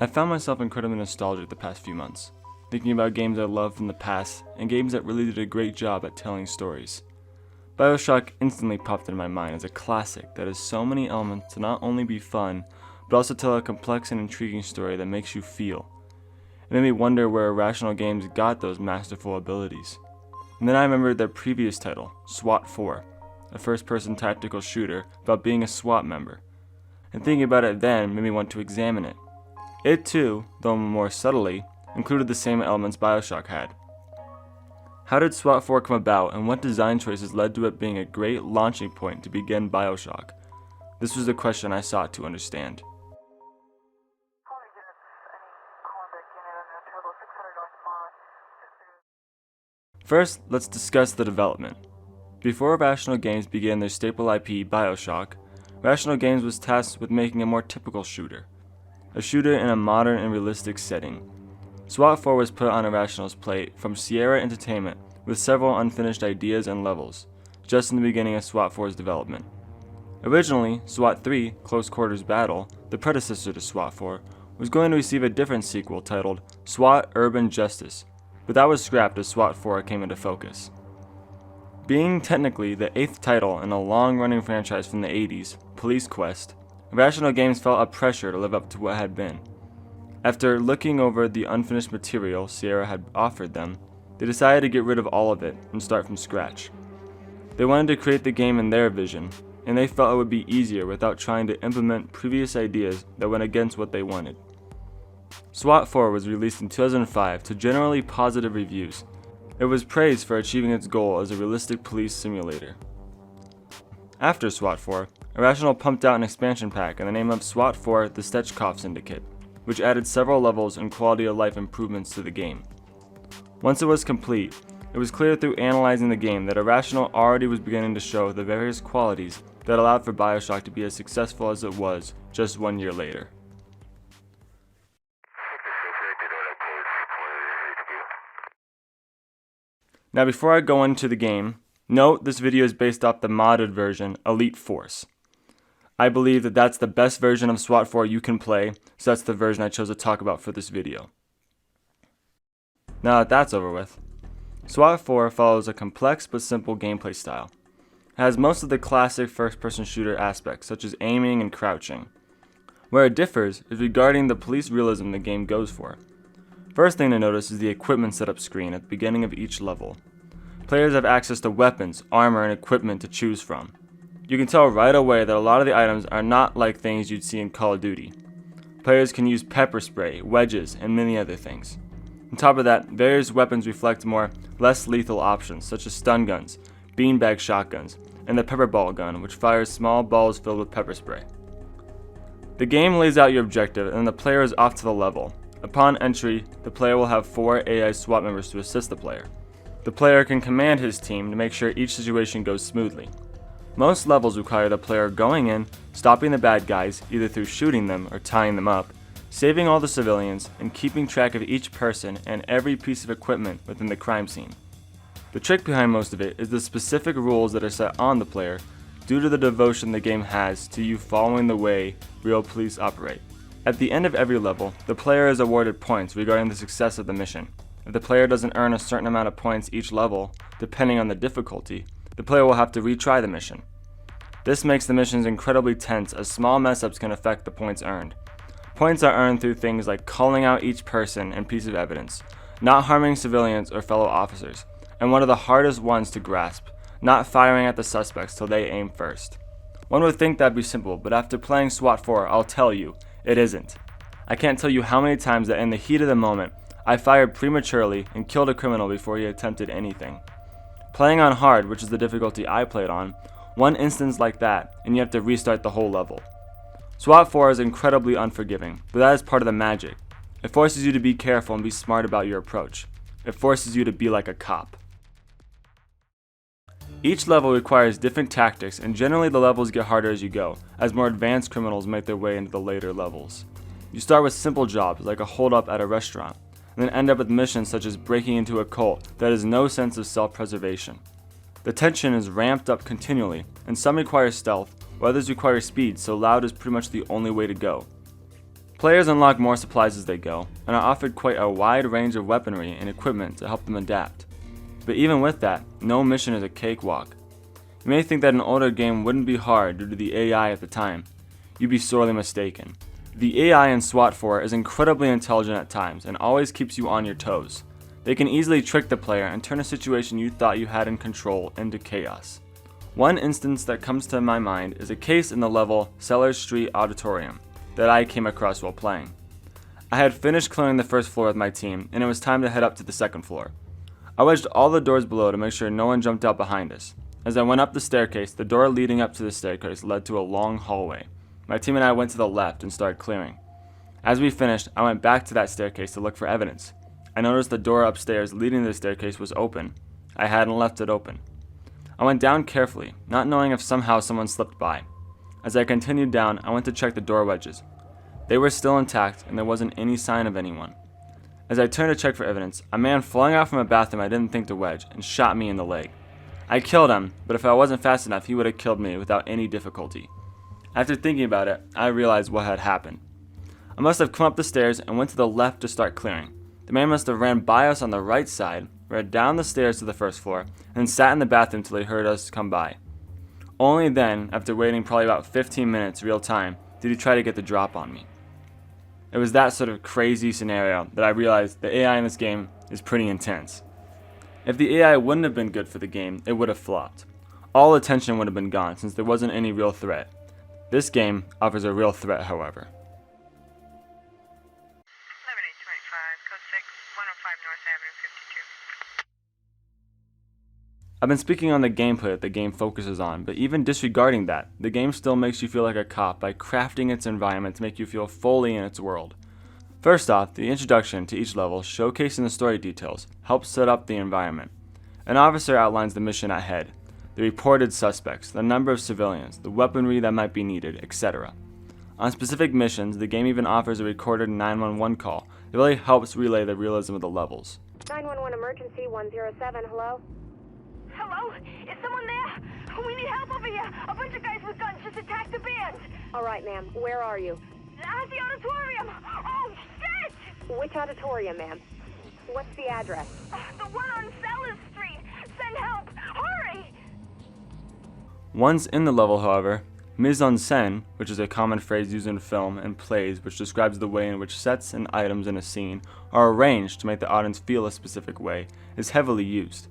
I found myself incredibly nostalgic the past few months, thinking about games I loved from the past and games that really did a great job at telling stories. Bioshock instantly popped into my mind as a classic that has so many elements to not only be fun, but also tell a complex and intriguing story that makes you feel. It made me wonder where Irrational Games got those masterful abilities. And then I remembered their previous title, SWAT 4, a first-person tactical shooter about being a SWAT member. And thinking about it then made me want to examine it. It too, though more subtly, included the same elements Bioshock had. How did SWAT 4 come about, and what design choices led to it being a great launching point to begin Bioshock? This was the question I sought to understand. First, let's discuss the development. Before Irrational Games began their staple IP, Bioshock, Irrational Games was tasked with making a more typical shooter. A shooter in a modern and realistic setting. SWAT 4 was put on Irrational's plate from Sierra Entertainment with several unfinished ideas and levels, just in the beginning of SWAT 4's development. Originally, SWAT 3, Close Quarters Battle, the predecessor to SWAT 4, was going to receive a different sequel titled SWAT Urban Justice, but that was scrapped as SWAT 4 came into focus. Being technically the 8th title in a long-running franchise from the 80s, Police Quest, Irrational Games felt a pressure to live up to what had been. After looking over the unfinished material Sierra had offered them, they decided to get rid of all of it and start from scratch. They wanted to create the game in their vision, and they felt it would be easier without trying to implement previous ideas that went against what they wanted. SWAT 4 was released in 2005 to generally positive reviews. It was praised for achieving its goal as a realistic police simulator. After SWAT 4, Irrational pumped out an expansion pack in the name of SWAT 4 The Stechkov Syndicate, which added several levels and quality of life improvements to the game. Once it was complete, it was clear through analyzing the game that Irrational already was beginning to show the various qualities that allowed for Bioshock to be as successful as it was just 1 year later. Now before I go into the game, note this video is based off the modded version, Elite Force. I believe that that's the best version of SWAT 4 you can play, so that's the version I chose to talk about for this video. Now that that's over with, SWAT 4 follows a complex but simple gameplay style. It has most of the classic first-person shooter aspects, such as aiming and crouching. Where it differs is regarding the police realism the game goes for. First thing to notice is the equipment setup screen at the beginning of each level. Players have access to weapons, armor, and equipment to choose from. You can tell right away that a lot of the items are not like things you'd see in Call of Duty. Players can use pepper spray, wedges, and many other things. On top of that, various weapons reflect less lethal options such as stun guns, beanbag shotguns, and the pepper ball gun, which fires small balls filled with pepper spray. The game lays out your objective and the player is off to the level. Upon entry, the player will have 4 AI SWAT members to assist the player. The player can command his team to make sure each situation goes smoothly. Most levels require the player going in, stopping the bad guys either through shooting them or tying them up, saving all the civilians, and keeping track of each person and every piece of equipment within the crime scene. The trick behind most of it is the specific rules that are set on the player due to the devotion the game has to you following the way real police operate. At the end of every level, the player is awarded points regarding the success of the mission. If the player doesn't earn a certain amount of points each level, depending on the difficulty, the player will have to retry the mission. This makes the missions incredibly tense as small mess-ups can affect the points earned. Points are earned through things like calling out each person and piece of evidence, not harming civilians or fellow officers, and one of the hardest ones to grasp, not firing at the suspects till they aim first. One would think that'd be simple, but after playing SWAT 4, I'll tell you, it isn't. I can't tell you how many times that in the heat of the moment, I fired prematurely and killed a criminal before he attempted anything. Playing on hard, which is the difficulty I played on, one instance like that, and you have to restart the whole level. SWAT 4 is incredibly unforgiving, but that is part of the magic. It forces you to be careful and be smart about your approach. It forces you to be like a cop. Each level requires different tactics, and generally the levels get harder as you go, as more advanced criminals make their way into the later levels. You start with simple jobs, like a hold-up at a restaurant, and then end up with missions such as breaking into a cult that has no sense of self-preservation. The tension is ramped up continually, and some require stealth, while others require speed, so loud is pretty much the only way to go. Players unlock more supplies as they go, and are offered quite a wide range of weaponry and equipment to help them adapt. But even with that, no mission is a cakewalk. You may think that an older game wouldn't be hard due to the AI at the time. You'd be sorely mistaken. The AI in SWAT 4 is incredibly intelligent at times and always keeps you on your toes. They can easily trick the player and turn a situation you thought you had in control into chaos. One instance that comes to my mind is a case in the level Sellers Street Auditorium that I came across while playing. I had finished clearing the first floor with my team, and it was time to head up to the second floor. I wedged all the doors below to make sure no one jumped out behind us. As I went up the staircase, the door leading up to the staircase led to a long hallway. My team and I went to the left and started clearing. As we finished, I went back to that staircase to look for evidence. I noticed the door upstairs leading to the staircase was open. I hadn't left it open. I went down carefully, not knowing if somehow someone slipped by. As I continued down, I went to check the door wedges. They were still intact, and there wasn't any sign of anyone. As I turned to check for evidence, a man flung out from a bathroom I didn't think to wedge and shot me in the leg. I killed him, but if I wasn't fast enough, he would have killed me without any difficulty. After thinking about it, I realized what had happened. I must have come up the stairs and went to the left to start clearing. The man must have ran by us on the right side, ran down the stairs to the first floor, and then sat in the bathroom till he heard us come by. Only then, after waiting probably about 15 minutes real time, did he try to get the drop on me. It was that sort of crazy scenario that I realized the AI in this game is pretty intense. If the AI wouldn't have been good for the game, it would have flopped. All attention would have been gone since there wasn't any real threat. This game offers a real threat, however. 11825, code 6, 105 North Avenue, 52. I've been speaking on the gameplay that the game focuses on, but even disregarding that, the game still makes you feel like a cop by crafting its environment to make you feel fully in its world. First off, the introduction to each level, showcasing the story details, helps set up the environment. An officer outlines the mission ahead, the reported suspects, the number of civilians, the weaponry that might be needed, etc. On specific missions, the game even offers a recorded 911 call that really helps relay the realism of the levels. 911 emergency 107, hello? Hello? Is someone there? We need help over here. A bunch of guys with guns just attacked the band. All right, ma'am. Where are you? At the auditorium. Oh, shit! Which auditorium, ma'am? What's the address? The one on Sellers Street. Send help. Hurry! Once in the level, however, mise en scène, which is a common phrase used in film and plays which describes the way in which sets and items in a scene are arranged to make the audience feel a specific way, is heavily used.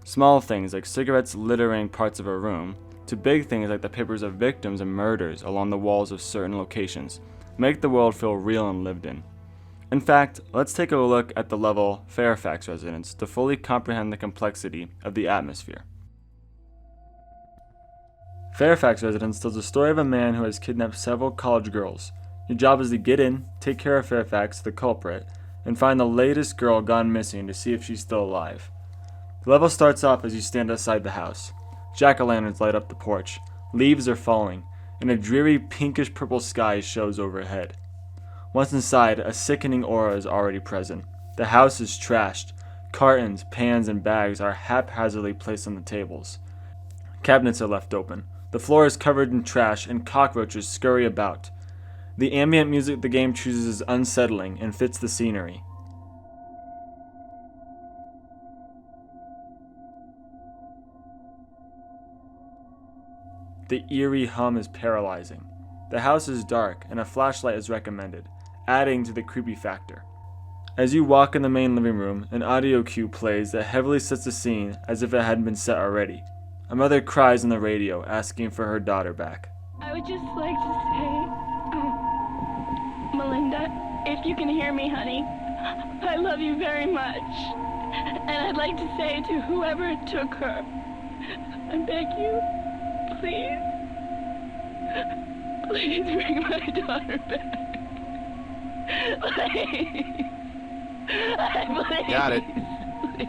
Small things like cigarettes littering parts of a room, to big things like the papers of victims and murders along the walls of certain locations, make the world feel real and lived in. In fact, let's take a look at the level Fairfax Residence to fully comprehend the complexity of the atmosphere. Fairfax Residence tells the story of a man who has kidnapped several college girls. Your job is to get in, take care of Fairfax, the culprit, and find the latest girl gone missing to see if she's still alive. The level starts off as you stand outside the house. Jack-o'-lanterns light up the porch, leaves are falling, and a dreary pinkish-purple sky shows overhead. Once inside, a sickening aura is already present. The house is trashed. Cartons, pans, and bags are haphazardly placed on the tables. Cabinets are left open. The floor is covered in trash, and cockroaches scurry about. The ambient music the game chooses is unsettling and fits the scenery. The eerie hum is paralyzing. The house is dark, and a flashlight is recommended, adding to the creepy factor. As you walk in the main living room, an audio cue plays that heavily sets the scene as if it hadn't been set already. A mother cries on the radio, asking for her daughter back. I would just like to say, Melinda, if you can hear me, honey, I love you very much. And I'd like to say to whoever took her, I beg you, please bring my daughter back. Please. Got it. Please.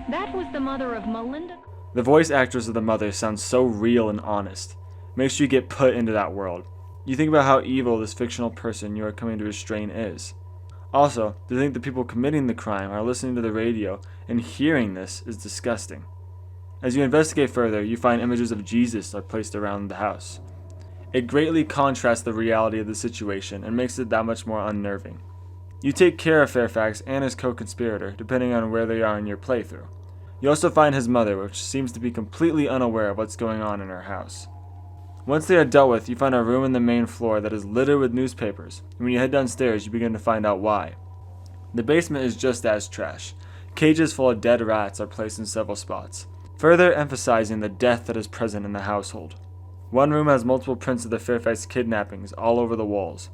That was the mother of Melinda. The voice actress of the mother sounds so real and honest. Makes you get put into that world. You think about how evil this fictional person you are coming to restrain is. Also, to think the people committing the crime are listening to the radio and hearing this is disgusting. As you investigate further, you find images of Jesus are placed around the house. It greatly contrasts the reality of the situation and makes it that much more unnerving. You take care of Fairfax and his co-conspirator, depending on where they are in your playthrough. You also find his mother, which seems to be completely unaware of what's going on in her house. Once they are dealt with, you find a room in the main floor that is littered with newspapers, and when you head downstairs, you begin to find out why. The basement is just as trash. Cages full of dead rats are placed in several spots, further emphasizing the death that is present in the household. One room has multiple prints of the Fairfax kidnappings all over the walls.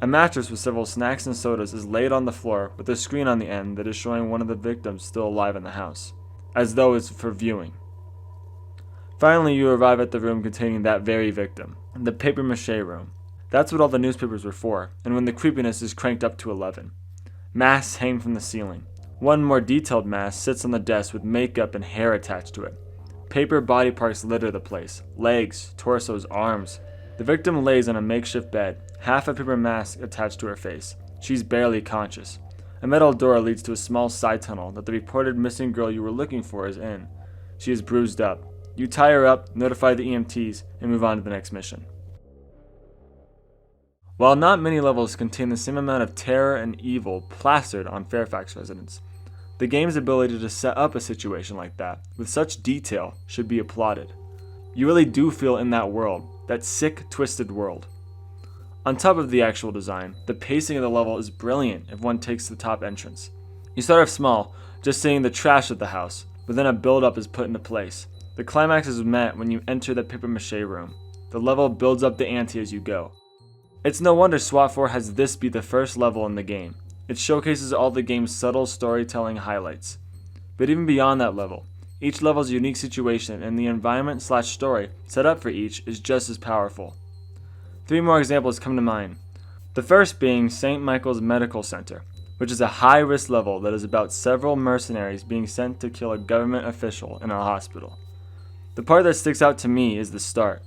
A mattress with several snacks and sodas is laid on the floor with a screen on the end that is showing one of the victims still alive in the house, as though it's for viewing. Finally, you arrive at the room containing that very victim, the papier-mâché room. That's what all the newspapers were for, and when the creepiness is cranked up to 11. Masks hang from the ceiling. One more detailed mask sits on the desk with makeup and hair attached to it. Paper body parts litter the place. Legs, torsos, arms. The victim lays on a makeshift bed, half a paper mask attached to her face. She's barely conscious. A metal door leads to a small side tunnel that the reported missing girl you were looking for is in. She is bruised up. You tie her up, notify the EMTs, and move on to the next mission. While not many levels contain the same amount of terror and evil plastered on Fairfax residents, the game's ability to set up a situation like that with such detail should be applauded. You really do feel in that world, that sick, twisted world. On top of the actual design, the pacing of the level is brilliant if one takes the top entrance. You start off small, just seeing the trash of the house, but then a build-up is put into place. The climax is met when you enter the papier-mâché room. The level builds up the ante as you go. It's no wonder SWAT 4 has this be the first level in the game. It showcases all the game's subtle storytelling highlights. But even beyond that level, each level's unique situation and the environment/story set up for each is just as powerful. 3 more examples come to mind. The first being St. Michael's Medical Center, which is a high-risk level that is about several mercenaries being sent to kill a government official in a hospital. The part that sticks out to me is the start.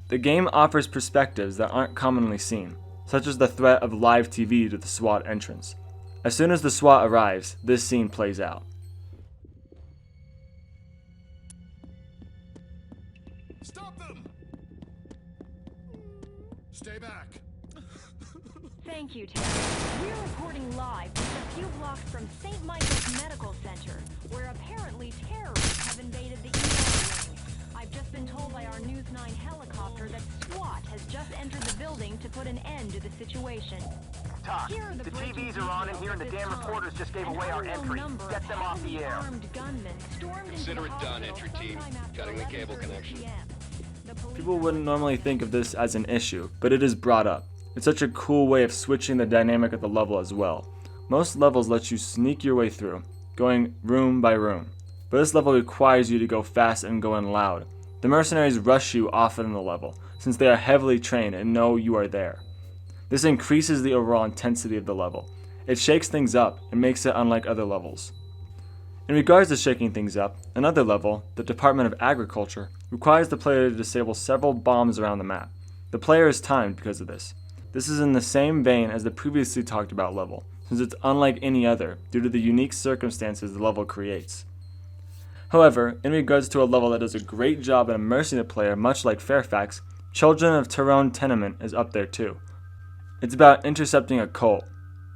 The game offers perspectives that aren't commonly seen, such as the threat of live TV to the SWAT entrance. As soon as the SWAT arrives, this scene plays out. Stop them! Stay back. Thank you, Terry. We're reporting live just a few blocks from St. Michael's Medical Center, where apparently terrorists have invaded the ER wing. I've just been told by our News 9 helicopter that SWAT has just entered the building to put an end to the situation. Talk. The TVs are on in here and the damn reporters just gave away our entry. Get them off the air. Consider it done, entry team. Cutting the cable connection. People wouldn't normally think of this as an issue, but it is brought up. It's such a cool way of switching the dynamic of the level as well. Most levels let you sneak your way through, going room by room, but this level requires you to go fast and go in loud. The mercenaries rush you often in the level, since they are heavily trained and know you are there. This increases the overall intensity of the level. It shakes things up and makes it unlike other levels. In regards to shaking things up, another level, the Department of Agriculture, requires the player to disable several bombs around the map. The player is timed because of this. This is in the same vein as the previously talked about level, since it's unlike any other due to the unique circumstances the level creates. However, in regards to a level that does a great job at immersing the player much like Fairfax, Children of Tyrone Tenement is up there too. It's about intercepting a cult.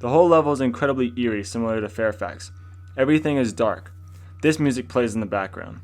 The whole level is incredibly eerie, similar to Fairfax. Everything is dark. This music plays in the background.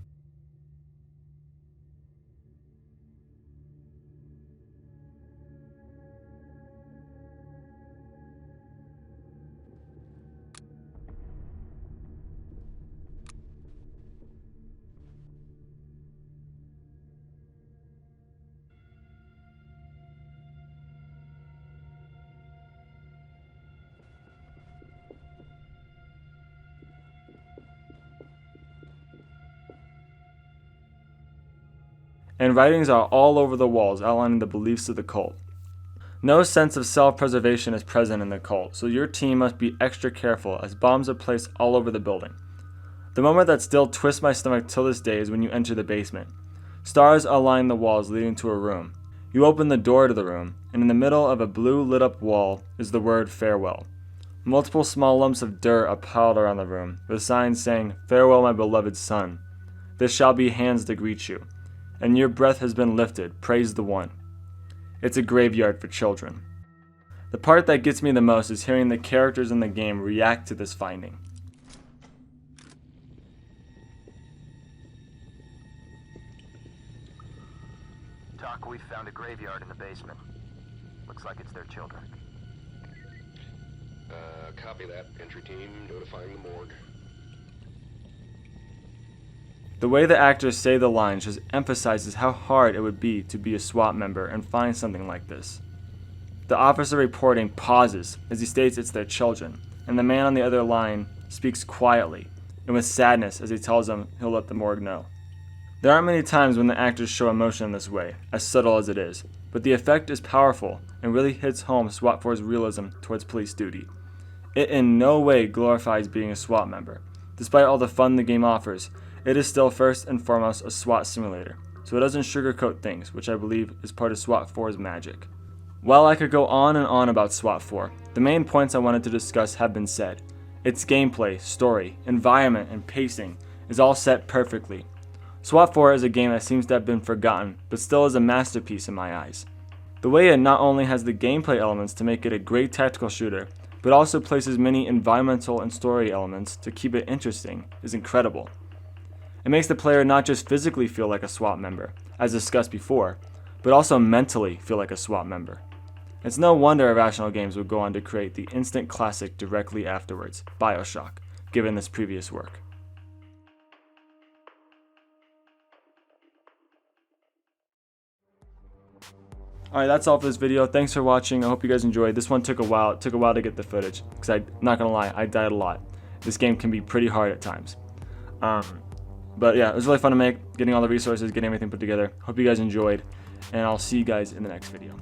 And writings are all over the walls outlining the beliefs of the cult. No sense of self-preservation is present in the cult, so your team must be extra careful as bombs are placed all over the building. The moment that still twists my stomach till this day is when you enter the basement. Stars align the walls leading to a room. You open the door to the room, and in the middle of a blue lit-up wall is the word farewell. Multiple small lumps of dirt are piled around the room, with signs saying, "Farewell, my beloved son. This shall be hands to greet you. And your breath has been lifted, praise the one." it's a graveyard for children. The part that gets me the most is hearing the characters in the game react to this finding. Doc, we found a graveyard in the basement. Looks like it's their children. Copy that. Entry team notifying the morgue. The way the actors say the lines just emphasizes how hard it would be to be a SWAT member and find something like this. The officer reporting pauses as he states it's their children, and the man on the other line speaks quietly and with sadness as he tells them he'll let the morgue know. There aren't many times when the actors show emotion in this way, as subtle as it is, but the effect is powerful and really hits home SWAT 4's realism towards police duty. It in no way glorifies being a SWAT member. Despite all the fun the game offers, it is still first and foremost a SWAT simulator, so it doesn't sugarcoat things, which I believe is part of SWAT 4's magic. While I could go on and on about SWAT 4, the main points I wanted to discuss have been said. Its gameplay, story, environment, and pacing is all set perfectly. SWAT 4 is a game that seems to have been forgotten, but still is a masterpiece in my eyes. The way it not only has the gameplay elements to make it a great tactical shooter, but also places many environmental and story elements to keep it interesting is incredible. It makes the player not just physically feel like a SWAT member, as discussed before, but also mentally feel like a SWAT member. It's no wonder Irrational Games would go on to create the instant classic directly afterwards, Bioshock, given this previous work. Alright, that's all for this video. Thanks for watching. I hope you guys enjoyed. This one took a while. It took a while to get the footage, because I'm not gonna lie, I died a lot. This game can be pretty hard at times. But yeah, it was really fun to make, getting all the resources, getting everything put together. Hope you guys enjoyed, and I'll see you guys in the next video.